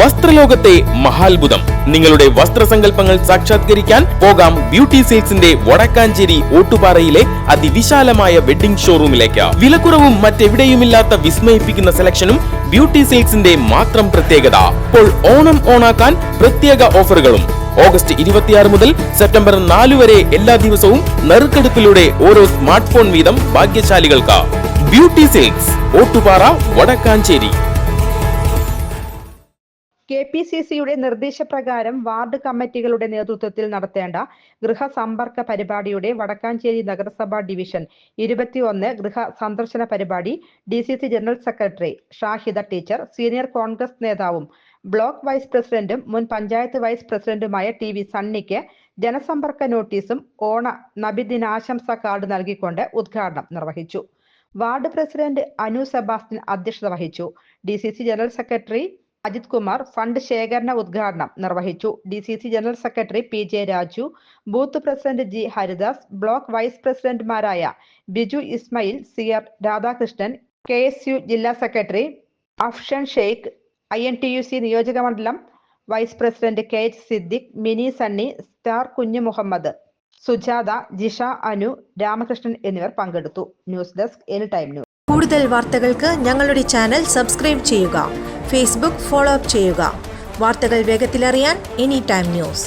വസ്ത്രലോകത്തെ മഹാത്ഭുതം. നിങ്ങളുടെ വസ്ത്രസങ്കല്പങ്ങൾ സാക്ഷാത്കരിക്കാൻ പോകാം ബ്യൂട്ടി സിൽക്സിന്റെ വടക്കാഞ്ചേരി ഓട്ടുപാറയിലെ അതിവിശാലമായ വെഡിംഗ് ഷോറൂമിലേക്ക്. വിലക്കുറവും മറ്റെവിടെയുമില്ലാത്ത വിസ്മയിപ്പിക്കുന്ന സെലക്ഷനും ബ്യൂട്ടി സിൽക്സിന്റെ മാത്രം പ്രത്യേകത. ഇപ്പോൾ ഓണം ഓണാക്കാൻ പ്രത്യേക ഓഫറുകളും. ഓഗസ്റ്റ് 26 മുതൽ സെപ്റ്റംബർ 4 വരെ എല്ലാ ദിവസവും നറുക്കെടുപ്പിലൂടെ ഓരോ സ്മാർട്ട് ഫോൺ വീതം ഭാഗ്യശാലികൾക്ക്. Beauty Silks, Ottupara, Vadakkanchery. KPCCയുടെ നിർദ്ദേശപ്രകാരം വാർഡ് കമ്മിറ്റികളുടെ നേതൃത്വത്തിൽ നടത്തേണ്ട ഗൃഹസമ്പർക്ക പരിപാടിയുടെ വടക്കാഞ്ചേരി നഗരസഭാ ഡിവിഷൻ 21 ഗൃഹ സന്ദർശന പരിപാടി DCC general secretary Shahida teacher, senior Congress നേതാവും ബ്ലോക്ക് വൈസ് പ്രസിഡന്റും മുൻ പഞ്ചായത്ത് വൈസ് പ്രസിഡന്റുമായ TV സണ്ണിക്ക് ജനസമ്പർക്ക നോട്ടീസും ഓണ നബിദിനാശംസ കാർഡ് നൽകിക്കൊണ്ട് ഉദ്ഘാടനം നിർവഹിച്ചു. വാർഡ് പ്രസിഡന്റ് അനു സെബാസ്റ്റ്യൻ അധ്യക്ഷത വഹിച്ചു. DCC general secretary Ajith Kumar fund ശേഖരണ ഉദ്ഘാടനം നിർവഹിച്ചു. DCC general secretary PJ Raju, booth president G Haridas, block vice പ്രസിഡന്റുമാരായ ബിജു ഇസ്മായിൽ, CR രാധാകൃഷ്ണൻ, KSU ജില്ലാ സെക്രട്ടറി അഫ്ഷൻ ഷെയ്ഖ്, INTUC നിയോജക മണ്ഡലം vice president KH Siddique, Mini Sunny, Star Kunju Muhammad, Sujatha, Jisha, Anu, Ramakrishnan എന്നിവർ പങ്കെടുത്തു. News desk any time news. കൂടുതൽ വാർത്തകൾക്ക് ഞങ്ങളുടെ ചാനൽ സബ്സ്ക്രൈബ് ചെയ്യുക. ഫേസ്ബുക്ക് ഫോളോ അപ്പ് ചെയ്യുക. വാർത്തകൾ വേഗത്തിലറിയാൻ എനി ടൈം ന്യൂസ്.